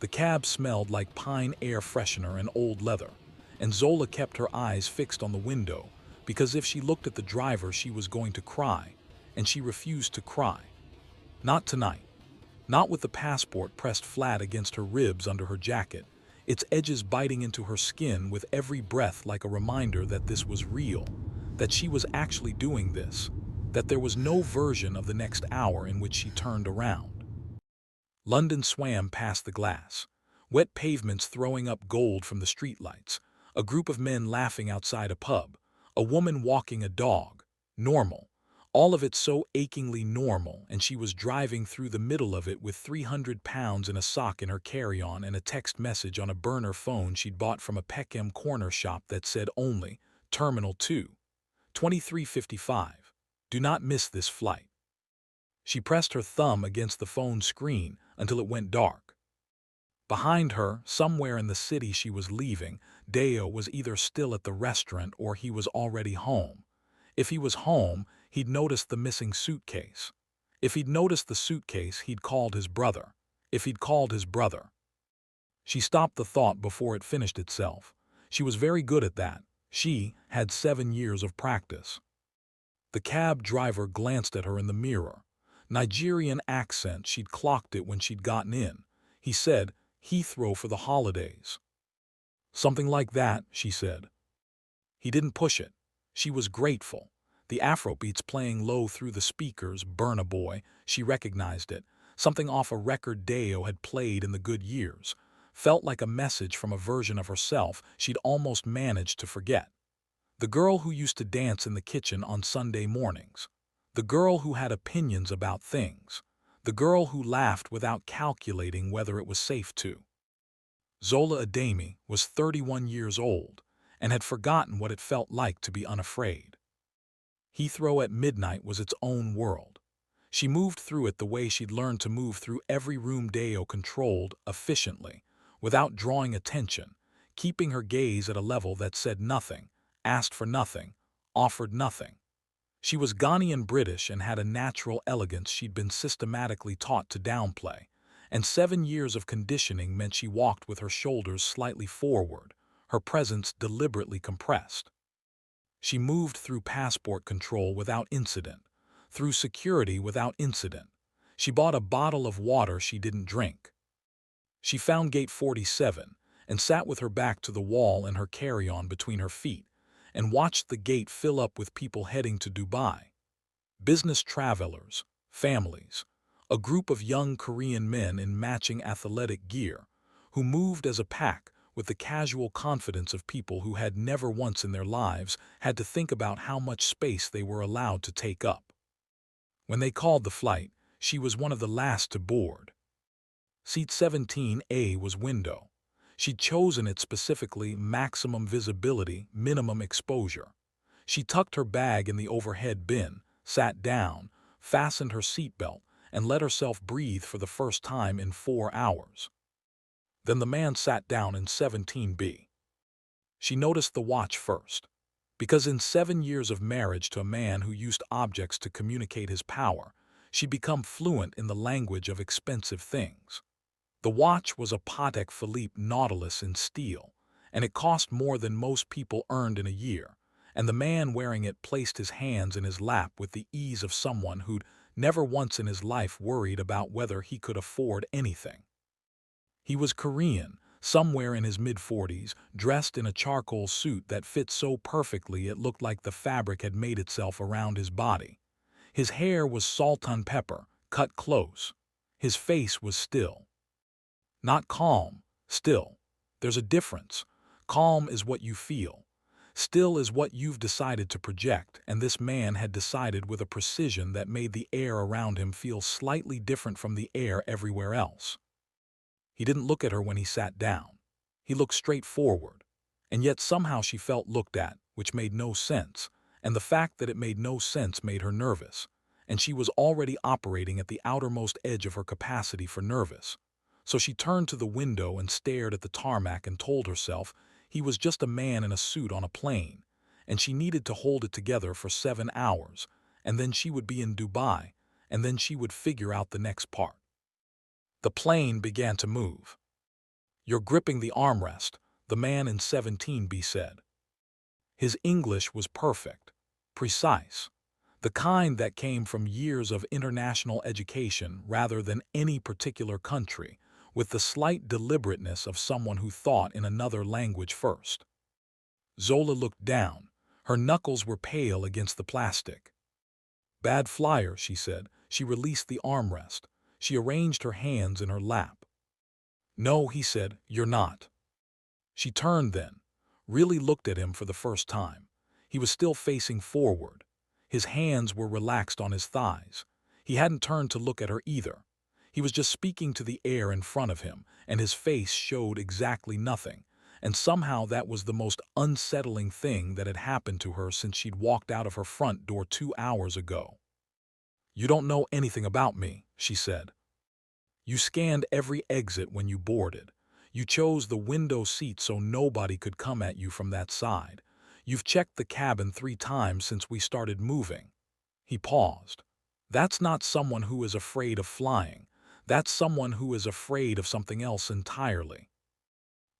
The cab smelled like pine air freshener and old leather, and Zola kept her eyes fixed on the window, because if she looked at the driver she was going to cry, and she refused to cry. Not tonight. Not with the passport pressed flat against her ribs under her jacket, its edges biting into her skin with every breath like a reminder that this was real, that she was actually doing this, that there was no version of the next hour in which she turned around. London swam past the glass, wet pavements throwing up gold from the streetlights, a group of men laughing outside a pub, a woman walking a dog. Normal. All of it so achingly normal, and she was driving through the middle of it with 300 pounds in a sock in her carry-on and a text message on a burner phone she'd bought from a Peckham corner shop that said only, Terminal 2, 2355. Do not miss this flight. She pressed her thumb against the phone screen until it went dark. Behind her, somewhere in the city she was leaving, Deo was either still at the restaurant or he was already home. If he was home, he'd noticed the missing suitcase. If he'd noticed the suitcase, he'd called his brother. If he'd called his brother. She stopped the thought before it finished itself. She was very good at that. She had 7 years of practice. The cab driver glanced at her in the mirror. Nigerian accent, she'd clocked it when she'd gotten in. He said, Heathrow for the holidays. Something like that, she said. He didn't push it. She was grateful. The Afrobeats playing low through the speakers, Burna Boy, she recognized it. Something off a record Deo had played in the good years. Felt like a message from a version of herself she'd almost managed to forget. The girl who used to dance in the kitchen on Sunday mornings. The girl who had opinions about things. The girl who laughed without calculating whether it was safe to. Zola Adeyemi was 31 years old and had forgotten what it felt like to be unafraid. Heathrow at midnight was its own world. She moved through it the way she'd learned to move through every room Deo controlled efficiently, without drawing attention, keeping her gaze at a level that said nothing, asked for nothing, offered nothing. She was Ghanaian British and had a natural elegance she'd been systematically taught to downplay, and 7 years of conditioning meant she walked with her shoulders slightly forward, her presence deliberately compressed. She moved through passport control without incident, through security without incident. She bought a bottle of water she didn't drink. She found gate 47 and sat with her back to the wall and her carry-on between her feet, and watched the gate fill up with people heading to Dubai. Business travelers, families, a group of young Korean men in matching athletic gear, who moved as a pack with the casual confidence of people who had never once in their lives had to think about how much space they were allowed to take up. When they called the flight, she was one of the last to board. Seat 17A was window. She'd chosen it specifically, maximum visibility, minimum exposure. She tucked her bag in the overhead bin, sat down, fastened her seatbelt, and let herself breathe for the first time in 4 hours. Then the man sat down in 17B. She noticed the watch first, because in 7 years of marriage to a man who used objects to communicate his power, she'd become fluent in the language of expensive things. The watch was a Patek Philippe Nautilus in steel, and it cost more than most people earned in a year, and the man wearing it placed his hands in his lap with the ease of someone who'd never once in his life worried about whether he could afford anything. He was Korean, somewhere in his mid-40s, dressed in a charcoal suit that fit so perfectly it looked like the fabric had made itself around his body. His hair was salt and pepper, cut close. His face was still. Not calm, still. There's a difference. Calm is what you feel. Still is what you've decided to project, and this man had decided with a precision that made the air around him feel slightly different from the air everywhere else. He didn't look at her when he sat down. He looked straight forward, and yet somehow she felt looked at, which made no sense, and the fact that it made no sense made her nervous, and she was already operating at the outermost edge of her capacity for nervous. So she turned to the window and stared at the tarmac and told herself he was just a man in a suit on a plane, and she needed to hold it together for 7 hours, and then she would be in Dubai, and then she would figure out the next part. The plane began to move. "You're gripping the armrest," the man in 17B said. His English was perfect, precise, the kind that came from years of international education rather than any particular country, with the slight deliberateness of someone who thought in another language first. Zola looked down. Her knuckles were pale against the plastic. "Bad Flier," she said. She released the armrest. She arranged her hands in her lap. "No," he said, "you're not." She turned then, really looked at him for the first time. He was still facing forward. His hands were relaxed on his thighs. He hadn't turned to look at her either. He was just speaking to the air in front of him, and his face showed exactly nothing. And somehow that was the most unsettling thing that had happened to her since she'd walked out of her front door 2 hours ago. "You don't know anything about me," she said. "You scanned every exit when you boarded. You chose the window seat so nobody could come at you from that side. You've checked the cabin 3 times since we started moving." He paused. "That's not someone who is afraid of flying. That's someone who is afraid of something else entirely."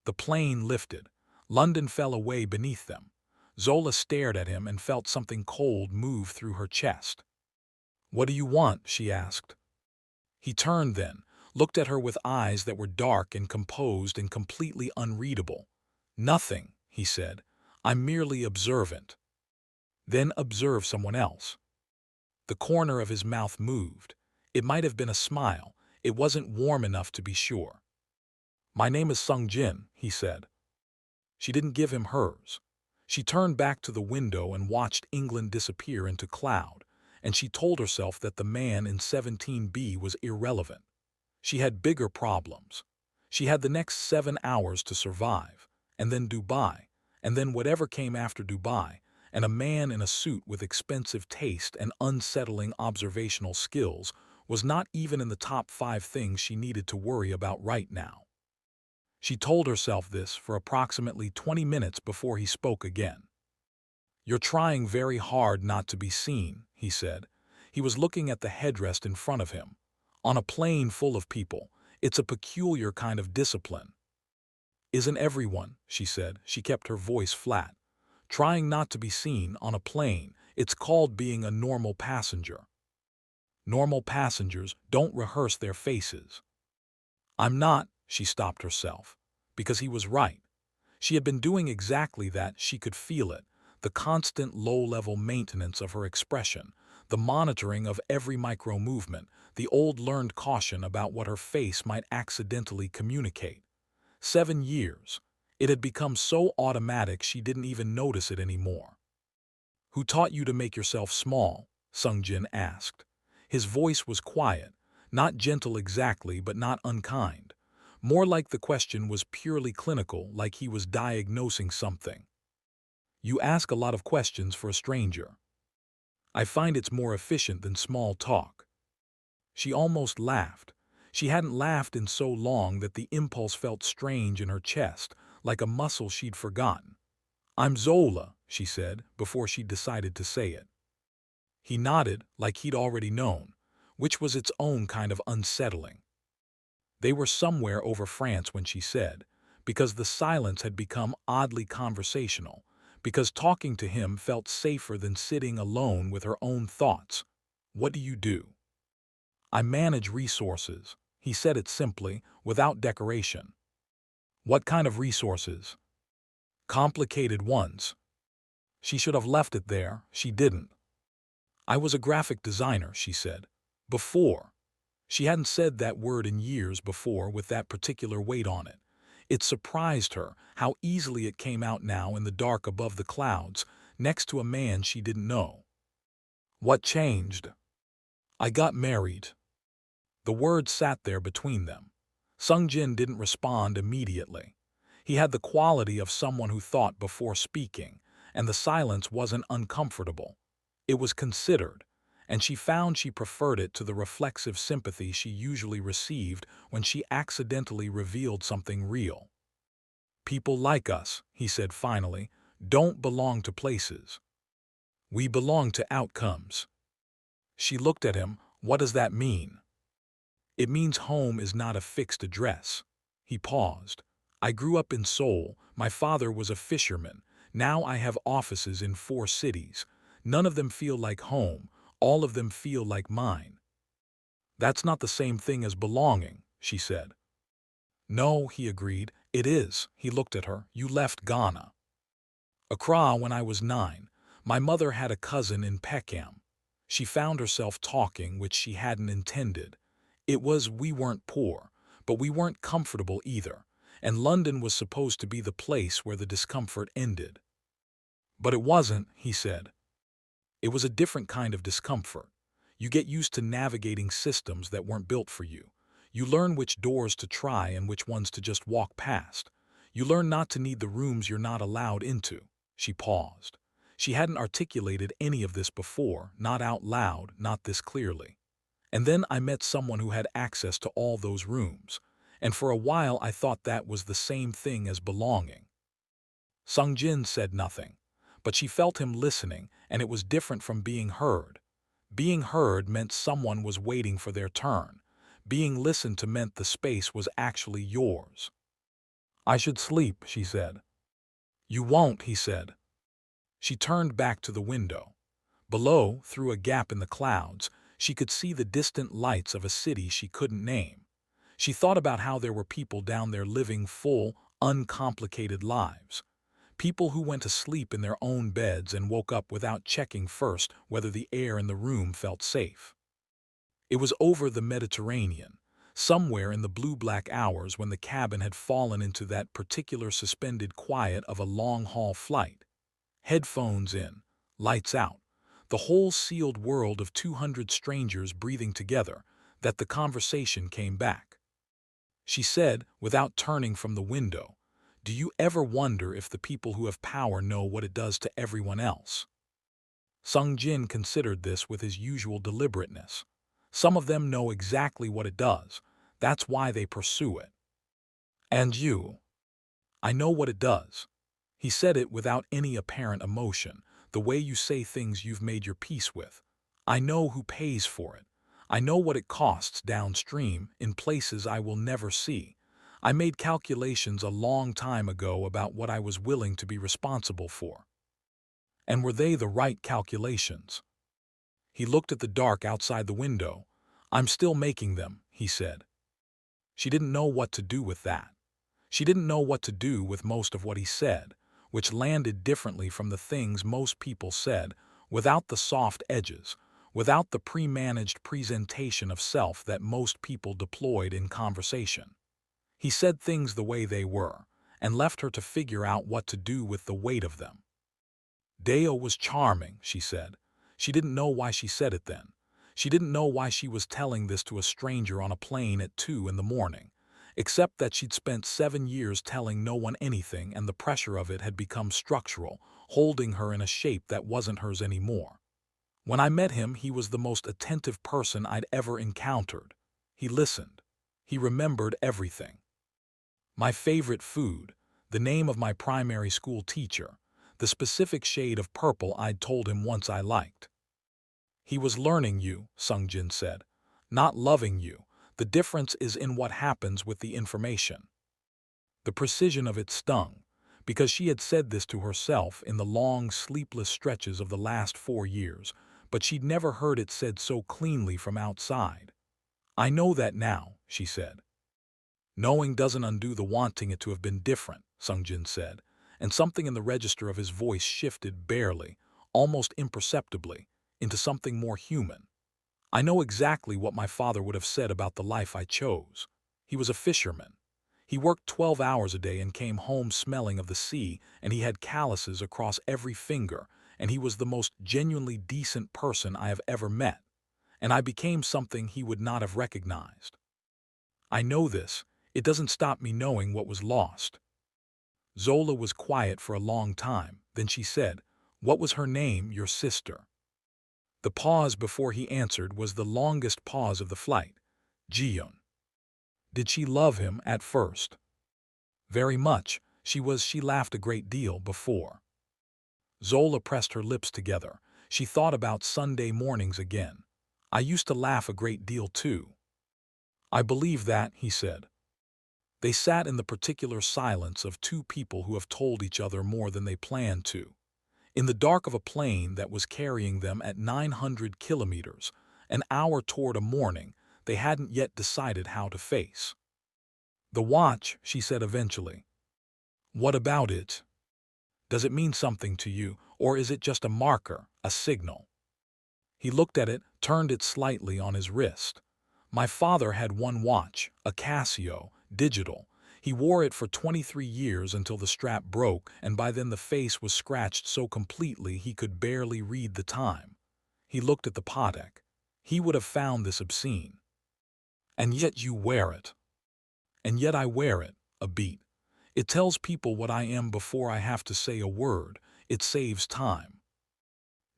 The plane lifted. London fell away beneath them. Zola stared at him and felt something cold move through her chest. "What do you want?" she asked. He turned then, looked at her with eyes that were dark and composed and completely unreadable. "Nothing," he said. "I'm merely observant." "Then observe someone else." The corner of his mouth moved. It might have been a smile. It wasn't warm enough to be sure. "My name is Sung-Jin," he said. She didn't give him hers. She turned back to the window and watched England disappear into cloud, and she told herself that the man in 17B was irrelevant. She had bigger problems. She had the next 7 hours to survive, and then Dubai, and then whatever came after Dubai, and a man in a suit with expensive taste and unsettling observational skills was not even in the top 5 things she needed to worry about right now. She told herself this for approximately 20 minutes before he spoke again. "You're trying very hard not to be seen," he said. He was looking at the headrest in front of him. "On a plane full of people, it's a peculiar kind of discipline." "Isn't everyone?" she said. She kept her voice flat. "Trying not to be seen on a plane, it's called being a normal passenger. Normal passengers don't rehearse their faces." "I'm not," she stopped herself, because he was right. She had been doing exactly that. She could feel it, the constant low-level maintenance of her expression, the monitoring of every micro-movement, the old learned caution about what her face might accidentally communicate. 7 years. It had become so automatic she didn't even notice it anymore. "Who taught you to make yourself small?" Sung-Jin asked. His voice was quiet, not gentle exactly, but not unkind. More like the question was purely clinical, like he was diagnosing something. "You ask a lot of questions for a stranger. I find it's more efficient than small talk." She almost laughed. She hadn't laughed in so long that the impulse felt strange in her chest, like a muscle she'd forgotten. "I'm Zola," she said, before she decided to say it. He nodded, like he'd already known, which was its own kind of unsettling. They were somewhere over France when she said, because the silence had become oddly conversational, because talking to him felt safer than sitting alone with her own thoughts. "What do you do?" "I manage resources." He said it simply, without decoration. "What kind of resources?" "Complicated ones." She should have left it there. She didn't. "I was a graphic designer," she said. "Before." She hadn't said that word in years before with that particular weight on it. It surprised her how easily it came out now in the dark above the clouds, next to a man she didn't know. "What changed?" "I got married." The word sat there between them. Sung-Jin didn't respond immediately. He had the quality of someone who thought before speaking, and the silence wasn't uncomfortable. It was considered, and she found she preferred it to the reflexive sympathy she usually received when she accidentally revealed something real. "People like us," he said finally, "don't belong to places. We belong to outcomes." She looked at him. "What does that mean?" "It means home is not a fixed address." He paused. I grew up in Seoul. My father was a fisherman. Now I have offices in 4 cities. None of them feel like home. All of them feel like mine. That's not the same thing as belonging, she said. No, he agreed. It is. He looked at her. You left Ghana. Accra when I was 9. My mother had a cousin in Peckham. She found herself talking, which she hadn't intended. We weren't poor, but we weren't comfortable either, and London was supposed to be the place where the discomfort ended. But it wasn't, he said. It was a different kind of discomfort. You get used to navigating systems that weren't built for you. You learn which doors to try and which ones to just walk past. You learn not to need the rooms you're not allowed into. She paused. She hadn't articulated any of this before, not out loud, not this clearly. And then I met someone who had access to all those rooms, and for a while I thought that was the same thing as belonging. Sung-Jin said nothing, but she felt him listening, and it was different from being heard. Being heard meant someone was waiting for their turn. Being listened to meant the space was actually yours. I should sleep, she said. You won't, he said. She turned back to the window. Below, through a gap in the clouds, she could see the distant lights of a city she couldn't name. She thought about how there were people down there living full, uncomplicated lives. People who went to sleep in their own beds and woke up without checking first whether the air in the room felt safe. It was over the Mediterranean, somewhere in the blue-black hours when the cabin had fallen into that particular suspended quiet of a long-haul flight. Headphones in, lights out, the whole sealed world of 200 strangers breathing together, that the conversation came back. She said, without turning from the window, "Do you ever wonder if the people who have power know what it does to everyone else?" Sung-Jin considered this with his usual deliberateness. Some of them know exactly what it does. That's why they pursue it. And you? I know what it does. He said it without any apparent emotion, the way you say things you've made your peace with. I know who pays for it. I know what it costs downstream, in places I will never see. I made calculations a long time ago about what I was willing to be responsible for. And were they the right calculations? He looked at the dark outside the window. I'm still making them, he said. She didn't know what to do with that. She didn't know what to do with most of what he said, which landed differently from the things most people said, without the soft edges, without the pre-managed presentation of self that most people deployed in conversation. He said things the way they were, and left her to figure out what to do with the weight of them. Deo was charming, she said. She didn't know why she said it then. She didn't know why she was telling this to a stranger on a plane at 2 in the morning, except that she'd spent 7 years telling no one anything, and the pressure of it had become structural, holding her in a shape that wasn't hers anymore. When I met him, he was the most attentive person I'd ever encountered. He listened. He remembered everything. My favorite food, the name of my primary school teacher, the specific shade of purple I'd told him once I liked. He was learning you, Sung-Jin said, not loving you. The difference is in what happens with the information. The precision of it stung, because she had said this to herself in the long, sleepless stretches of the last 4 years, but she'd never heard it said so cleanly from outside. I know that now, she said. Knowing doesn't undo the wanting it to have been different, Sung-Jin said, and something in the register of his voice shifted barely, almost imperceptibly, into something more human. I know exactly what my father would have said about the life I chose. He was a fisherman. He worked 12 hours a day and came home smelling of the sea, and he had calluses across every finger, and he was the most genuinely decent person I have ever met, and I became something he would not have recognized. I know this. It doesn't stop me knowing what was lost. Zola was quiet for a long time. Then she said, "What was her name, your sister?" The pause before he answered was the longest pause of the flight. Jiyeon. Did she love him at first? Very much. She laughed a great deal before. Zola pressed her lips together. She thought about Sunday mornings again. I used to laugh a great deal too. I believe that, he said. They sat in the particular silence of two people who have told each other more than they planned to. In the dark of a plane that was carrying them at 900 kilometers, an hour toward a morning they hadn't yet decided how to face. "The watch," she said eventually. "What about it? Does it mean something to you, or is it just a marker, a signal?" He looked at it, turned it slightly on his wrist. "My father had one watch, a Casio, digital. He wore it for 23 years until the strap broke, and by then the face was scratched so completely he could barely read the time." He looked at the Patek. "He would have found this obscene." "And yet you wear it." "And yet I wear it, a beat. It tells people what I am before I have to say a word. It saves time."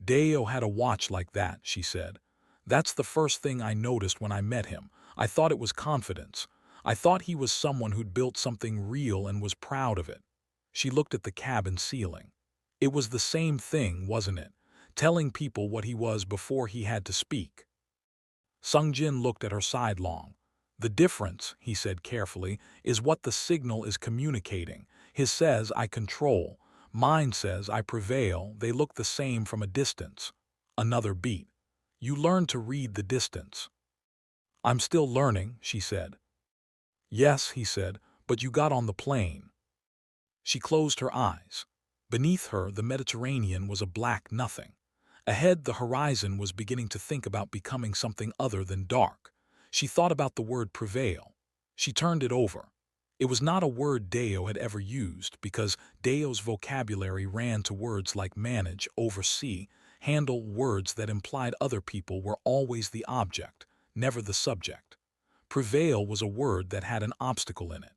"Deo had a watch like that," she said. "That's the first thing I noticed when I met him. I thought it was confidence. I thought he was someone who'd built something real and was proud of it." She looked at the cabin ceiling. "It was the same thing, wasn't it? Telling people what he was before he had to speak." Sung-Jin looked at her sidelong. "The difference," he said carefully, "is what the signal is communicating. His says, 'I control.' Mine says, 'I prevail.' They look the same from a distance." Another beat. "You learn to read the distance." "I'm still learning," she said. "Yes," he said, "but you got on the plane." She closed her eyes. Beneath her, the Mediterranean was a black nothing. Ahead, the horizon was beginning to think about becoming something other than dark. She thought about the word prevail. She turned it over. It was not a word Deo had ever used, because Deo's vocabulary ran to words like manage, oversee, handle, words that implied other people were always the object, never the subject. Prevail was a word that had an obstacle in it.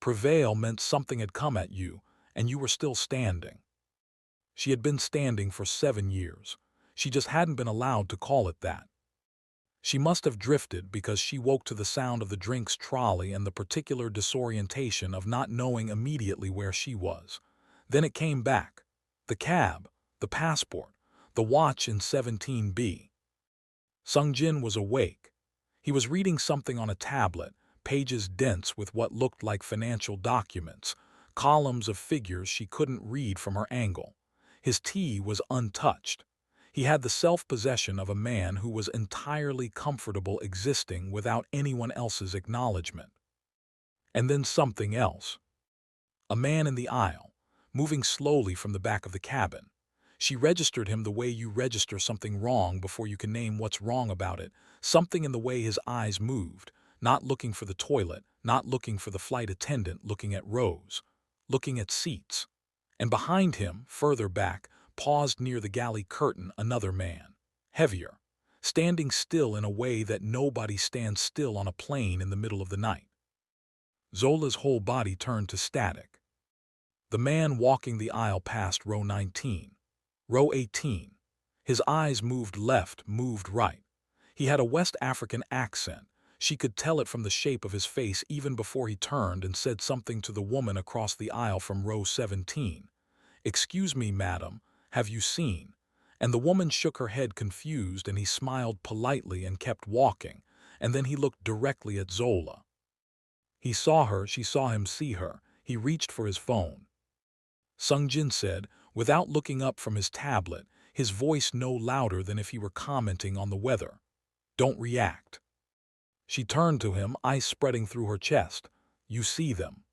Prevail meant something had come at you, and you were still standing. She had been standing for 7 years. She just hadn't been allowed to call it that. She must have drifted because she woke to the sound of the drinks trolley and the particular disorientation of not knowing immediately where she was. Then it came back. The cab, the passport, the watch in 17B. Sung-Jin was awake. He was reading something on a tablet, pages dense with what looked like financial documents, columns of figures she couldn't read from her angle. His tea was untouched. He had the self-possession of a man who was entirely comfortable existing without anyone else's acknowledgement. And then something else. A man in the aisle, moving slowly from the back of the cabin. She registered him the way you register something wrong before you can name what's wrong about it, something in the way his eyes moved, not looking for the toilet, not looking for the flight attendant, looking at rows, looking at seats. And behind him, further back, paused near the galley curtain another man, heavier, standing still in a way that nobody stands still on a plane in the middle of the night. Zola's whole body turned to static. The man walking the aisle past row 19. Row 18. His eyes moved left, moved right. He had a West African accent. She could tell it from the shape of his face even before he turned and said something to the woman across the aisle from row 17. "Excuse me, madam, have you seen?" And the woman shook her head confused, and he smiled politely and kept walking, and then he looked directly at Zola. He saw her, she saw him see her. He reached for his phone. Sung-Jin said, without looking up from his tablet, his voice no louder than if he were commenting on the weather. "Don't react." She turned to him, ice spreading through her chest. "You see them?"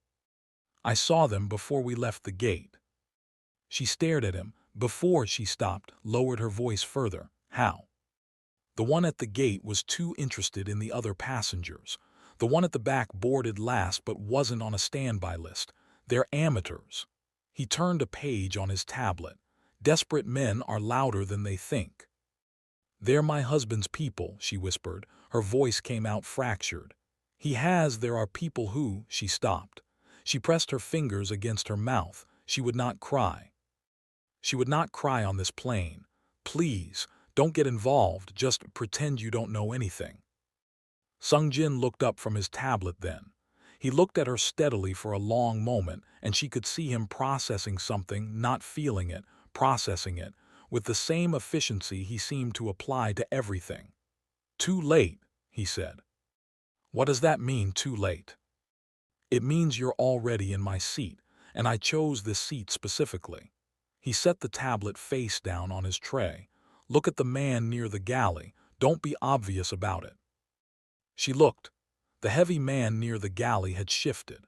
"I saw them before we left the gate." She stared at him. Before she stopped, lowered her voice further. "How?" The one at the gate was too interested in the other passengers. The one at the back boarded last but wasn't on a standby list. They're amateurs. He turned a page on his tablet. "Desperate men are louder than they think." "They're my husband's people," she whispered. Her voice came out fractured. There are people who—" She stopped. She pressed her fingers against her mouth. She would not cry. She would not cry on this plane. "Please, don't get involved, just pretend you don't know anything." Sung-Jin looked up from his tablet then. He looked at her steadily for a long moment, and she could see him processing something, not feeling it, processing it, with the same efficiency he seemed to apply to everything. "Too late," he said. "What does that mean, too late?" It means you're already in my seat, and I chose this seat specifically. He set the tablet face down on his tray. Look at the man near the galley. Don't be obvious about it. She looked. The heavy man near the galley had shifted.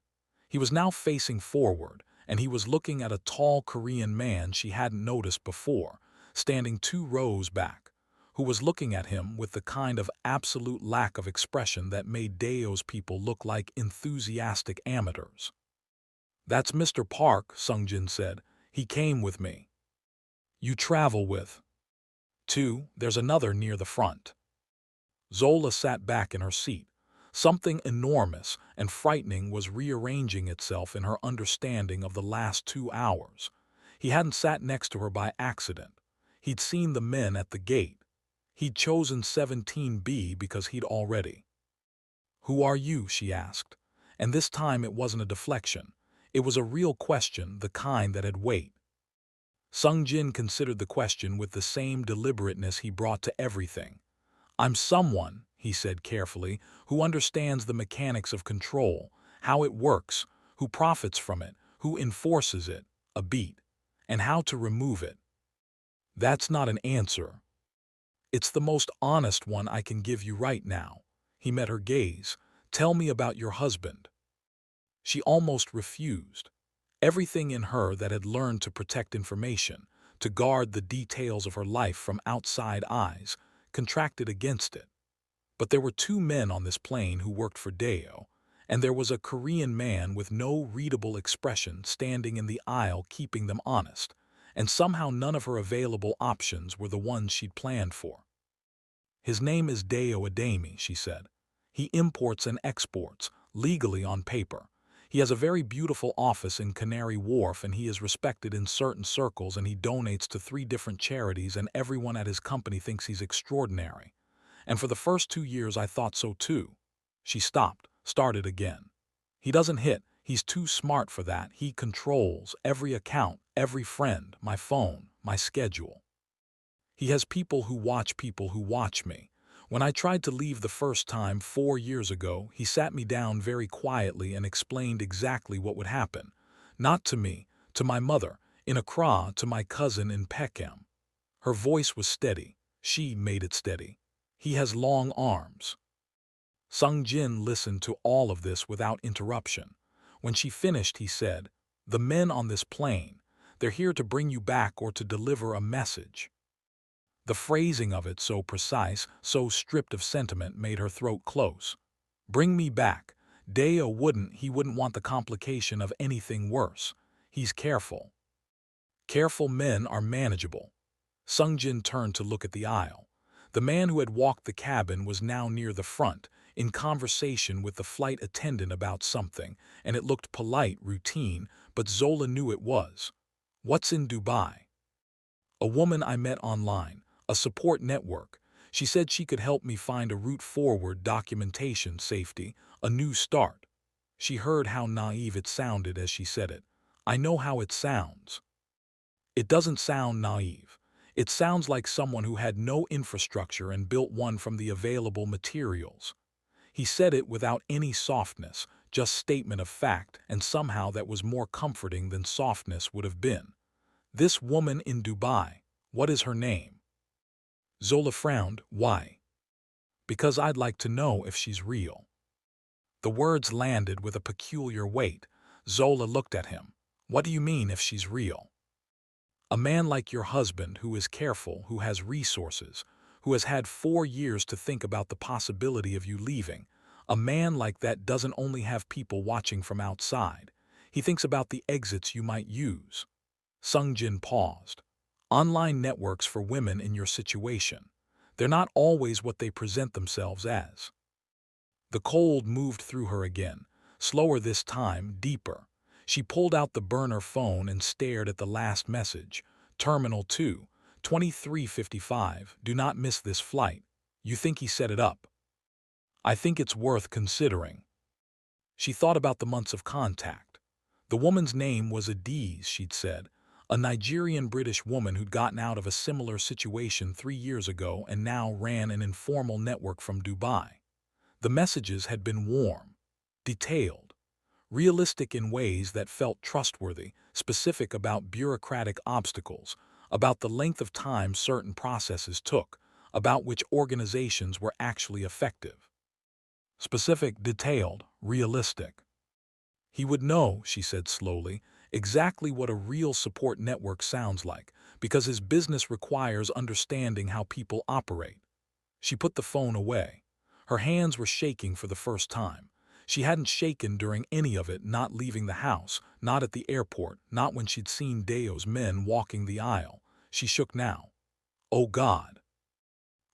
He was now facing forward, and he was looking at a tall Korean man she hadn't noticed before, standing 2 rows back, who was looking at him with the kind of absolute lack of expression that made Daeo's people look like enthusiastic amateurs. "That's Mr. Park," Sung-Jin said. "He came with me." "You travel with?" "Two, there's another near the front." Zola sat back in her seat. Something enormous and frightening was rearranging itself in her understanding of the last 2 hours. He hadn't sat next to her by accident. He'd seen the men at the gate. He'd chosen 17B because he'd already. "Who are you?" she asked. And this time it wasn't a deflection. It was a real question, the kind that had weight. Sung-Jin considered the question with the same deliberateness he brought to everything. "I'm someone," he said carefully, "who understands the mechanics of control, how it works, who profits from it, who enforces it, a beat, and how to remove it." "That's not an answer." "It's the most honest one I can give you right now." He met her gaze. "Tell me about your husband." She almost refused. Everything in her that had learned to protect information, to guard the details of her life from outside eyes, contracted against it. But there were 2 men on this plane who worked for Daeo, and there was a Korean man with no readable expression standing in the aisle keeping them honest, and somehow none of her available options were the ones she'd planned for. "His name is Zola Adeyemi," she said. "He imports and exports, legally on paper. He has a very beautiful office in Canary Wharf, and he is respected in certain circles, and he donates to 3 different charities, and everyone at his company thinks he's extraordinary. And for the first 2 years I thought so too." She stopped, started again. "He doesn't hit. He's too smart for that. He controls every account, every friend, my phone, my schedule. He has people who watch me. When I tried to leave the first time 4 years ago, he sat me down very quietly and explained exactly what would happen. Not to me, to my mother, in Accra, to my cousin in Peckham." Her voice was steady. She made it steady. "He has long arms." Sung-Jin listened to all of this without interruption. When she finished, he said, "The men on this plane, they're here to bring you back or to deliver a message." The phrasing of it, so precise, so stripped of sentiment, made her throat close. "Bring me back." Daeo he wouldn't want the complication of anything worse. He's careful. Careful men are manageable. Sung-Jin turned to look at the aisle. The man who had walked the cabin was now near the front, in conversation with the flight attendant about something, and it looked polite, routine, but Zola knew it was. "What's in Dubai?" "A woman I met online. A support network. She said she could help me find a route forward, documentation, safety, a new start." She heard how naive it sounded as she said it. "I know how it sounds." "It doesn't sound naive. It sounds like someone who had no infrastructure and built one from the available materials." He said it without any softness, just statement of fact, and somehow that was more comforting than softness would have been. "This woman in Dubai, what is her name?" Zola frowned. "Why?" "Because I'd like to know if she's real." The words landed with a peculiar weight. Zola looked at him. "What do you mean, if she's real?" "A man like your husband, who is careful, who has resources, who has had 4 years to think about the possibility of you leaving. A man like that doesn't only have people watching from outside. He thinks about the exits you might use." Sung-Jin paused. "Online networks for women in your situation. They're not always what they present themselves as." The cold moved through her again, slower this time, deeper. She pulled out the burner phone and stared at the last message. "Terminal 2, 2355, do not miss this flight." "You think he set it up?" "I think it's worth considering." She thought about the months of contact. The woman's name was Adaeze, she'd said. A Nigerian-British woman who'd gotten out of a similar situation 3 years ago and now ran an informal network from Dubai. The messages had been warm, detailed. realistic in ways that felt trustworthy, specific about bureaucratic obstacles, about the length of time certain processes took, about which organizations were actually effective. Specific, detailed, realistic. He would know, she said slowly, exactly what a real support network sounds like, because his business requires understanding how people operate. She put the phone away. Her hands were shaking for the first time. She hadn't shaken during any of it, not leaving the house, not at the airport, not when she'd seen Deo's men walking the aisle. She shook now. Oh God.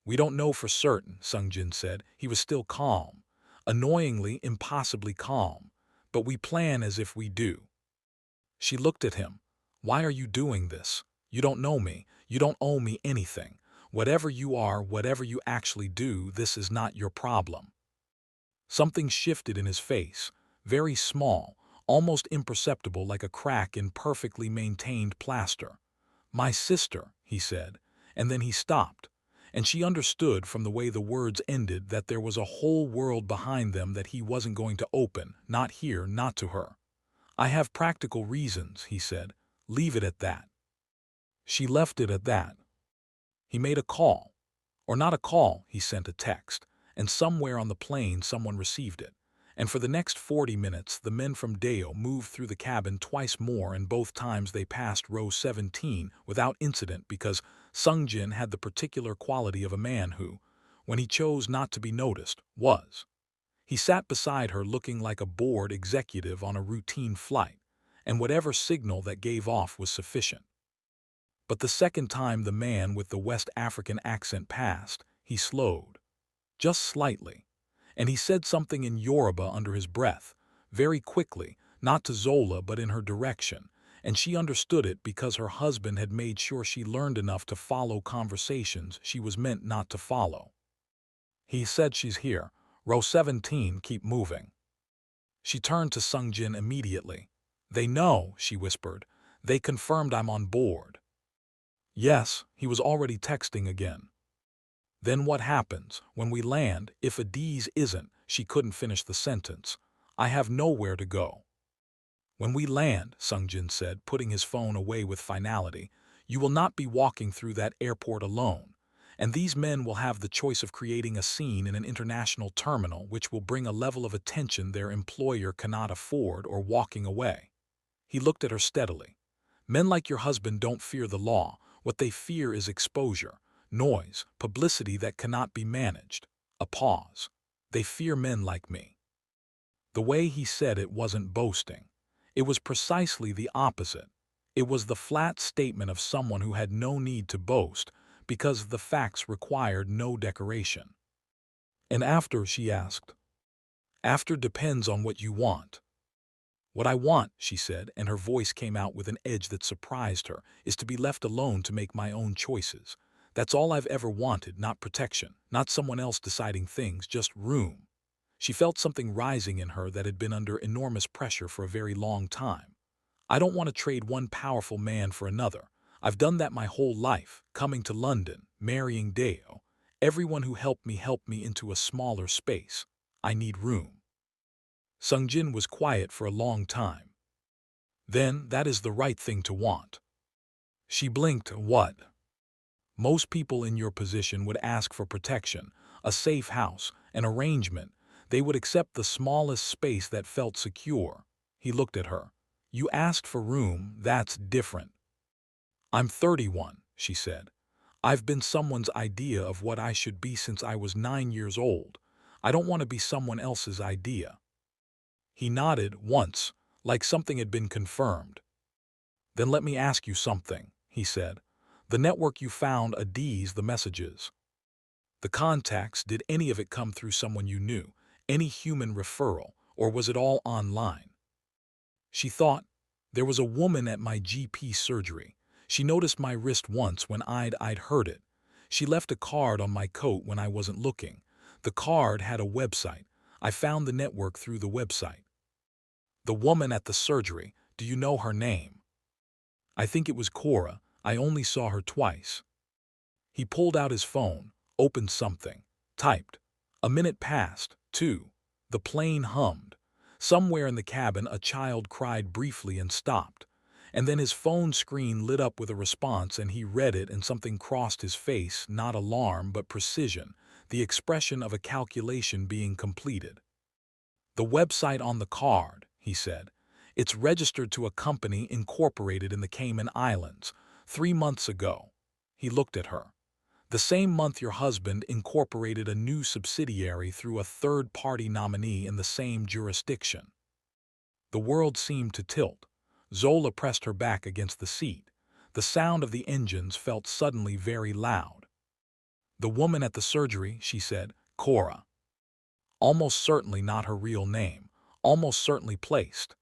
We don't know for certain, Sung-Jin said. He was still calm. Annoyingly, impossibly calm. But we plan as if we do. She looked at him. Why are you doing this? You don't know me. You don't owe me anything. Whatever you are, whatever you actually do, this is not your problem. Something shifted in his face, very small, almost imperceptible like a crack in perfectly maintained plaster. My sister, he said, and then he stopped, and she understood from the way the words ended that there was a whole world behind them that he wasn't going to open, not here, not to her. I have practical reasons, he said. Leave it at that. She left it at that. He made a call. Or not a call, he sent a text, and somewhere on the plane someone received it. And for the next 40 minutes, the men from Deo moved through the cabin twice more, and both times they passed row 17 without incident because Sung-Jin had the particular quality of a man who, when he chose not to be noticed, was. He sat beside her looking like a bored executive on a routine flight, and whatever signal that gave off was sufficient. But the second time the man with the West African accent passed, he slowed. Just slightly. And he said something in Yoruba under his breath, very quickly, not to Zola but in her direction, and she understood it because her husband had made sure she learned enough to follow conversations she was meant not to follow. He said she's here. Row 17, keep moving. She turned to Sung-Jin immediately. They know, she whispered. They confirmed I'm on board. Yes, he was already texting again. Then what happens when we land if Adaeze isn't? She couldn't finish the sentence. I have nowhere to go. When we land, Sung-Jin said, putting his phone away with finality, you will not be walking through that airport alone. And these men will have the choice of creating a scene in an international terminal which will bring a level of attention their employer cannot afford, or walking away. He looked at her steadily. Men like your husband don't fear the law. What they fear is exposure, noise, publicity that cannot be managed. A pause. They fear men like me. The way he said it wasn't boasting. It was precisely the opposite. It was the flat statement of someone who had no need to boast, because the facts required no decoration. And after, she asked. After depends on what you want. What I want, she said, and her voice came out with an edge that surprised her, is to be left alone to make my own choices. That's all I've ever wanted, not protection, not someone else deciding things, just room. She felt something rising in her that had been under enormous pressure for a very long time. I don't want to trade one powerful man for another. I've done that my whole life, coming to London, marrying Deo. Everyone who helped me into a smaller space. I need room. Sung-Jin was quiet for a long time. Then, that is the right thing to want. She blinked. What? Most people in your position would ask for protection, a safe house, an arrangement. They would accept the smallest space that felt secure. He looked at her. You asked for room, that's different. I'm 31, she said. I've been someone's idea of what I should be since I was 9 years old. I don't want to be someone else's idea. He nodded once, like something had been confirmed. Then let me ask you something, he said. The network you found, Adaeze, the messages. The contacts, did any of it come through someone you knew, any human referral, or was it all online? She thought, there was a woman at my GP surgery. She noticed my wrist once when I'd heard it. She left a card on my coat when I wasn't looking. The card had a website. I found the network through the website. The woman at the surgery, do you know her name? I think it was Cora. I only saw her twice. He pulled out his phone, opened something, typed. A minute passed, 2. The plane hummed. Somewhere in the cabin, a child cried briefly and stopped. And then his phone screen lit up with a response, and he read it, and something crossed his face, not alarm but precision, the expression of a calculation being completed. "The website on the card," he said. "It's registered to a company incorporated in the Cayman Islands. 3 months ago." He looked at her. "The same month your husband incorporated a new subsidiary through a third-party nominee in the same jurisdiction." The world seemed to tilt. Zola pressed her back against the seat. The sound of the engines felt suddenly very loud. "The woman at the surgery," she said, "Cora." Almost certainly not her real name. Almost certainly placed.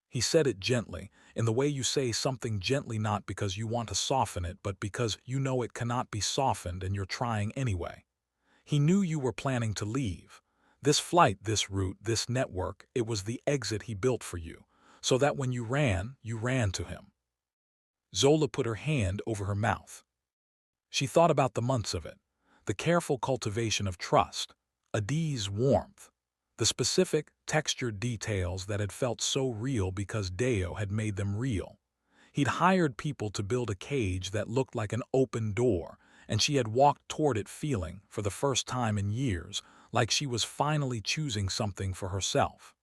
He said it gently, in the way you say something gently, not because you want to soften it, but because you know it cannot be softened and you're trying anyway. He knew you were planning to leave. This flight, this route, this network, it was the exit he built for you, so that when you ran to him. Zola put her hand over her mouth. She thought about the months of it, the careful cultivation of trust, Adaeze's warmth, the specific, textured details that had felt so real because Deo had made them real. He'd hired people to build a cage that looked like an open door, and she had walked toward it feeling, for the first time in years, like she was finally choosing something for herself.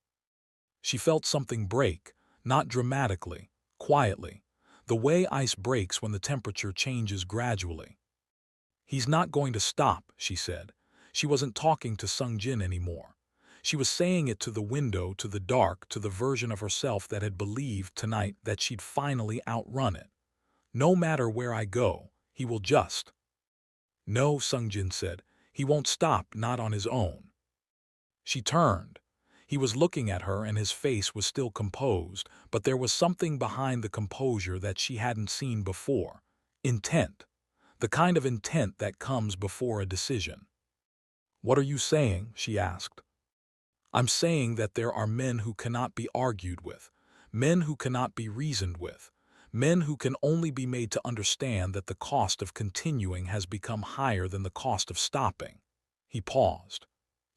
She felt something break, not dramatically, quietly, the way ice breaks when the temperature changes gradually. "He's not going to stop," she said. She wasn't talking to Sung-Jin anymore. She was saying it to the window, to the dark, to the version of herself that had believed tonight that she'd finally outrun it. "No matter where I go, he will just—" "No," Sung-Jin said. "He won't stop, not on his own." She turned. He was looking at her and his face was still composed, but there was something behind the composure that she hadn't seen before. Intent. The kind of intent that comes before a decision. "What are you saying?" she asked. "I'm saying that there are men who cannot be argued with, men who cannot be reasoned with, men who can only be made to understand that the cost of continuing has become higher than the cost of stopping." He paused.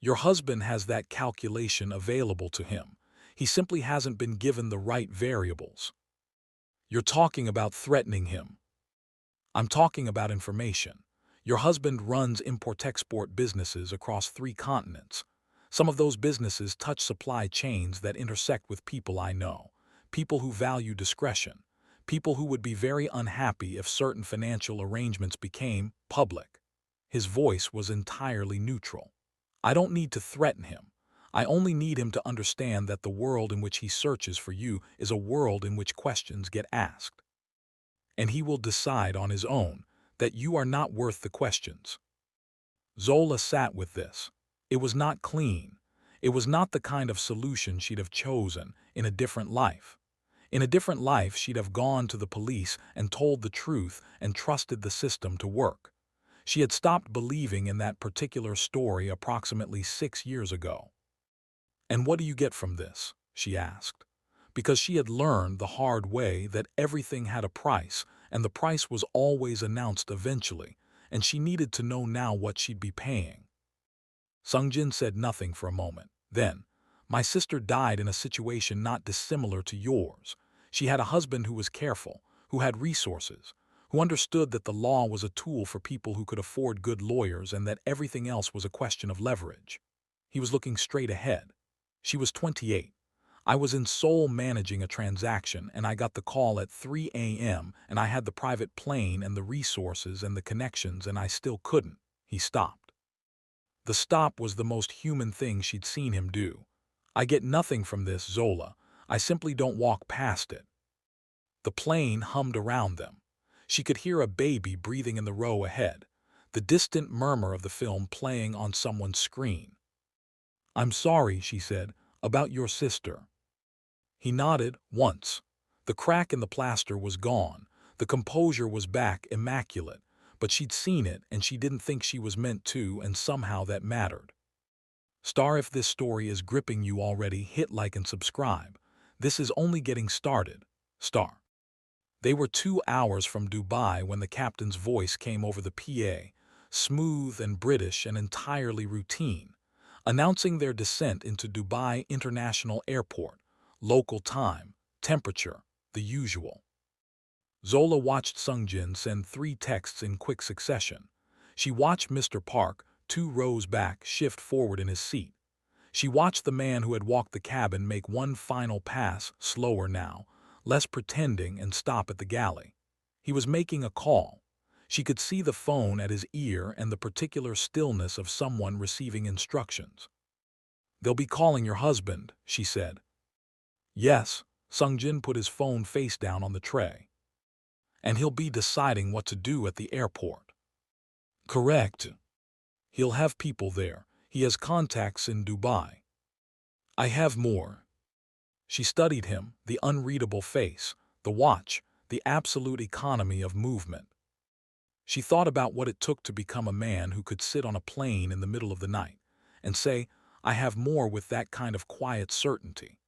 "Your husband has that calculation available to him. He simply hasn't been given the right variables." "You're talking about threatening him." "I'm talking about information. Your husband runs import-export businesses across 3 continents. Some of those businesses touch supply chains that intersect with people I know, people who value discretion, people who would be very unhappy if certain financial arrangements became public." His voice was entirely neutral. "I don't need to threaten him. I only need him to understand that the world in which he searches for you is a world in which questions get asked. And he will decide on his own that you are not worth the questions." Zola sat with this. It was not clean. It was not the kind of solution she'd have chosen in a different life. In a different life, she'd have gone to the police and told the truth and trusted the system to work. She had stopped believing in that particular story approximately 6 years ago. "And what do you get from this?" she asked. Because she had learned the hard way that everything had a price, and the price was always announced eventually, and she needed to know now what she'd be paying. Sung-Jin said nothing for a moment. Then, "My sister died in a situation not dissimilar to yours. She had a husband who was careful, who had resources, who understood that the law was a tool for people who could afford good lawyers and that everything else was a question of leverage." He was looking straight ahead. "She was 28. I was in Seoul managing a transaction, and I got the call at 3 a.m., and I had the private plane and the resources and the connections, and I still couldn't." He stopped. The stop was the most human thing she'd seen him do. "I get nothing from this, Zola. I simply don't walk past it." The plane hummed around them. She could hear a baby breathing in the row ahead, the distant murmur of the film playing on someone's screen. "I'm sorry," she said, "about your sister." He nodded once. The crack in the plaster was gone. The composure was back, immaculate. But she'd seen it, and she didn't think she was meant to, and somehow that mattered. Star, if this story is gripping you already, hit like and subscribe. This is only getting started. Star. They were 2 hours from Dubai when the captain's voice came over the PA, smooth and British and entirely routine. announcing their descent into Dubai International Airport, local time, temperature, the usual. Zola watched Sung-Jin send 3 texts in quick succession. She watched Mr. Park, 2 rows back, shift forward in his seat. She watched the man who had walked the cabin make one final pass, slower now, less pretending, and stop at the galley. He was making a call. She could see the phone at his ear and the particular stillness of someone receiving instructions. "They'll be calling your husband," she said. "Yes," Sung-Jin put his phone face down on the tray. "And he'll be deciding what to do at the airport." "Correct. He'll have people there. He has contacts in Dubai." "I have more." She studied him, the unreadable face, the watch, the absolute economy of movement. She thought about what it took to become a man who could sit on a plane in the middle of the night and say, "I have more," with that kind of quiet certainty.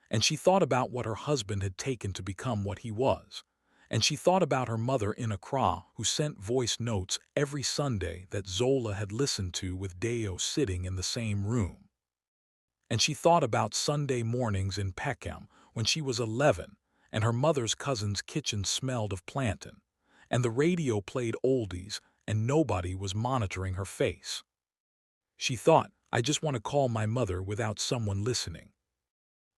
And she thought about what her husband had taken to become what he was. And she thought about her mother in Accra, who sent voice notes every Sunday that Zola had listened to with Deo sitting in the same room. And she thought about Sunday mornings in Peckham when she was 11 and her mother's cousin's kitchen smelled of plantain, and the radio played oldies and nobody was monitoring her face. She thought, "I just want to call my mother without someone listening."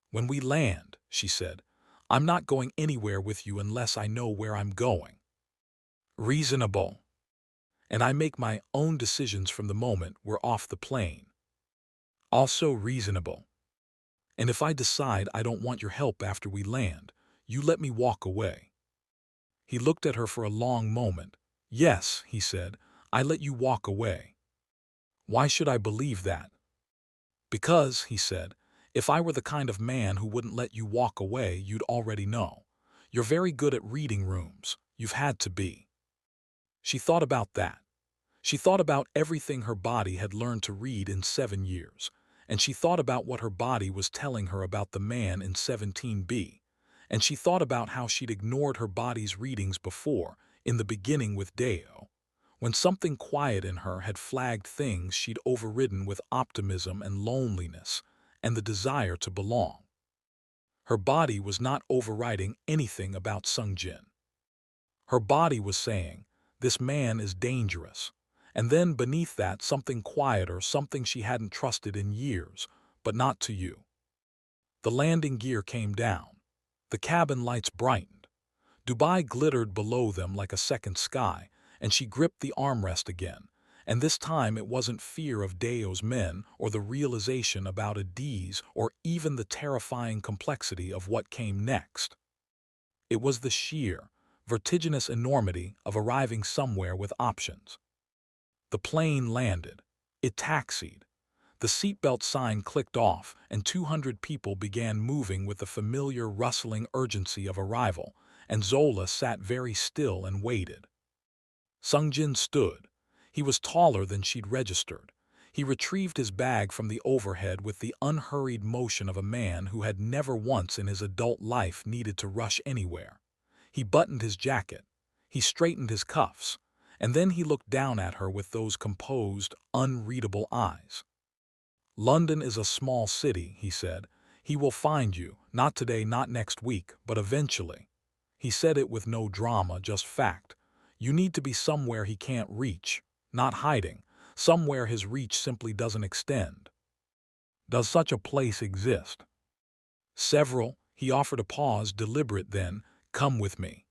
"When we land," she said, "I'm not going anywhere with you unless I know where I'm going." Reasonable. "And I make my own decisions from the moment we're off the plane." Also reasonable. "And if I decide I don't want your help after we land, you let me walk away." He looked at her for a long moment. "Yes," he said, "I let you walk away." "Why should I believe that?" "Because," he said, "if I were the kind of man who wouldn't let you walk away, you'd already know. You're very good at reading rooms. You've had to be." She thought about that. She thought about everything her body had learned to read in 7 years, and she thought about what her body was telling her about the man in 17B, and she thought about how she'd ignored her body's readings before, in the beginning with Deo, when something quiet in her had flagged things she'd overridden with optimism and loneliness and the desire to belong. Her body was not overriding anything about Sung-Jin. Her body was saying, "This man is dangerous." And then beneath that, something quieter, something she hadn't trusted in years, "But not to you." The landing gear came down. The cabin lights brightened. Dubai glittered below them like a second sky, and she gripped the armrest again. And this time it wasn't fear of Deo's men or the realization about Adaeze or even the terrifying complexity of what came next. It was the sheer, vertiginous enormity of arriving somewhere with options. The plane landed. It taxied. The seatbelt sign clicked off, and 200 people began moving with the familiar rustling urgency of arrival, and Zola sat very still and waited. Sung-Jin stood. He was taller than she'd registered. He retrieved his bag from the overhead with the unhurried motion of a man who had never once in his adult life needed to rush anywhere. He buttoned his jacket. He straightened his cuffs. And then he looked down at her with those composed, unreadable eyes. "London is a small city," he said. "He will find you, not today, not next week, but eventually." He said it with no drama, just fact. You need to be somewhere he can't reach, not hiding, somewhere his reach simply doesn't extend. Does such a place exist? Several. He offered a pause, deliberate, then, "Come with me."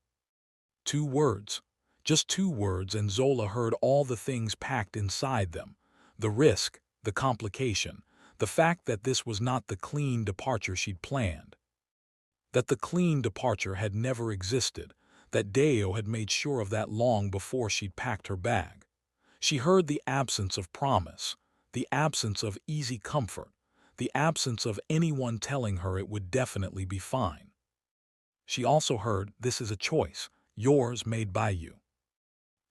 2 words. Just 2 words, and Zola heard all the things packed inside them. The risk, the complication, the fact that this was not the clean departure she'd planned. That the clean departure had never existed, that Deo had made sure of that long before she'd packed her bag. She heard the absence of promise, the absence of easy comfort, the absence of anyone telling her it would definitely be fine. She also heard, "This is a choice, yours, made by you."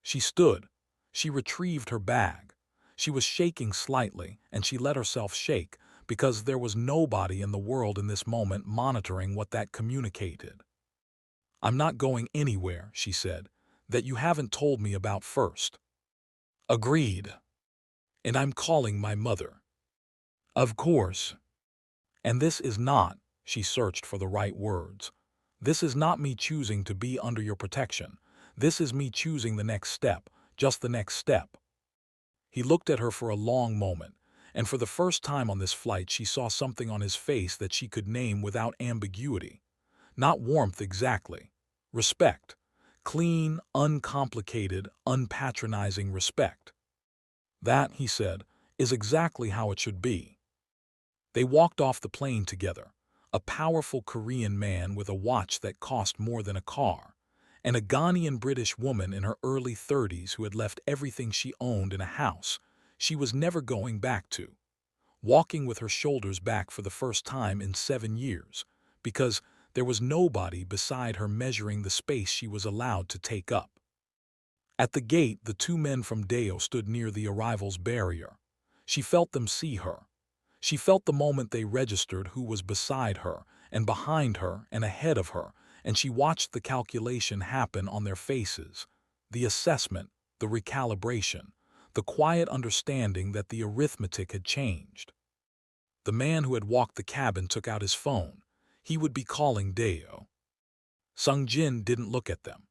She stood. She retrieved her bag. She was shaking slightly, and she let herself shake, because there was nobody in the world in this moment monitoring what that communicated. "I'm not going anywhere," she said, "that you haven't told me about first." "Agreed. And I'm calling my mother." Of course. And this is not, she searched for the right words. This is not me choosing to be under your protection. This is me choosing the next step, just the next step. He looked at her for a long moment, and for the first time on this flight she saw something on his face that she could name without ambiguity. Not warmth exactly. Respect. Clean, uncomplicated, unpatronizing respect. That, he said, is exactly how it should be. They walked off the plane together, a powerful Korean man with a watch that cost more than a car, and a Ghanaian British woman in her early 30s who had left everything she owned in a house she was never going back to, walking with her shoulders back for the first time in 7 years, because there was nobody beside her measuring the space she was allowed to take up. At the gate, the two men from Deo stood near the arrival's barrier. She felt them see her. She felt the moment they registered who was beside her, and behind her, and ahead of her, and she watched the calculation happen on their faces, the assessment, the recalibration, the quiet understanding that the arithmetic had changed. The man who had walked the cabin took out his phone. He would be calling Deo. Sung-Jin didn't look at them.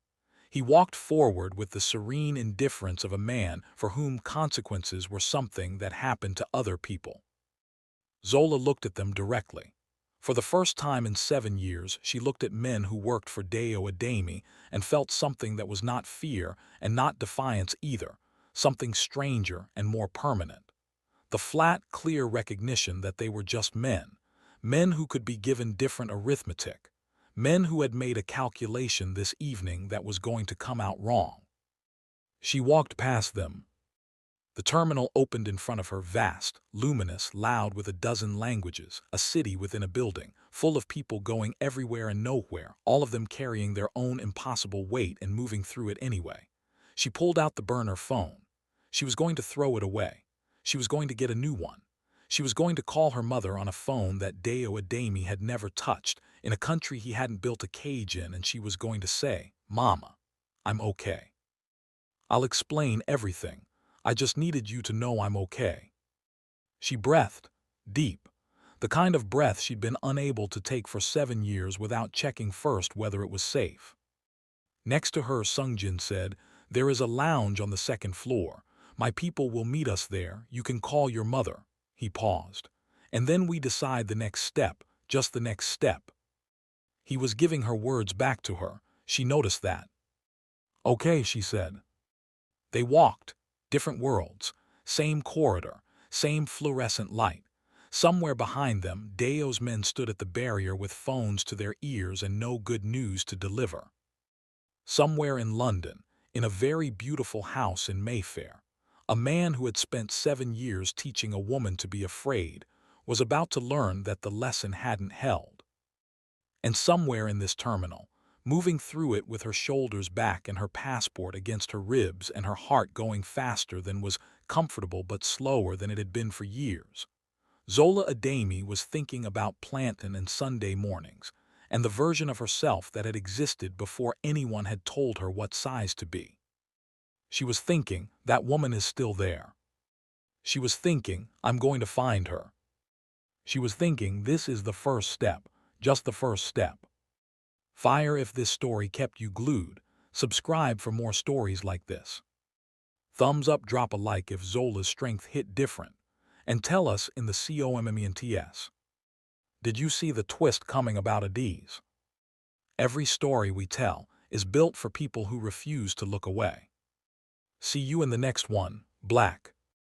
He walked forward with the serene indifference of a man for whom consequences were something that happened to other people. Zola looked at them directly. For the first time in 7 years, she looked at men who worked for Zola Adeyemi and felt something that was not fear and not defiance either, something stranger and more permanent. The flat, clear recognition that they were just men, men who could be given different arithmetic, men who had made a calculation this evening that was going to come out wrong. She walked past them. The terminal opened in front of her, vast, luminous, loud with a dozen languages, a city within a building, full of people going everywhere and nowhere, all of them carrying their own impossible weight and moving through it anyway. She pulled out the burner phone. She was going to throw it away. She was going to get a new one. She was going to call her mother on a phone that Zola Adeyemi had never touched, in a country he hadn't built a cage in, and she was going to say, "Mama, I'm okay. I'll explain everything. I just needed you to know I'm okay." She breathed, deep, the kind of breath she'd been unable to take for 7 years without checking first whether it was safe. Next to her, Sung-Jin said, "There is a lounge on the 2nd floor. My people will meet us there. You can call your mother." He paused. "And then we decide the next step, just the next step." He was giving her words back to her. She noticed that. "Okay," she said. They walked. Different worlds. Same corridor. Same fluorescent light. Somewhere behind them, Deo's men stood at the barrier with phones to their ears and no good news to deliver. Somewhere in London, in a very beautiful house in Mayfair, a man who had spent 7 years teaching a woman to be afraid was about to learn that the lesson hadn't held. And somewhere in this terminal, moving through it with her shoulders back and her passport against her ribs and her heart going faster than was comfortable but slower than it had been for years, Zola Adeyemi was thinking about plantain and Sunday mornings, and the version of herself that had existed before anyone had told her what size to be. She was thinking, that woman is still there. She was thinking, I'm going to find her. She was thinking, this is the first step, just the first step. Fire if this story kept you glued. Subscribe for more stories like this. Thumbs up, drop a like if Zola's strength hit different. And tell us in the comments. Did you see the twist coming about Adaeze? Every story we tell is built for people who refuse to look away. See you in the next one, Black.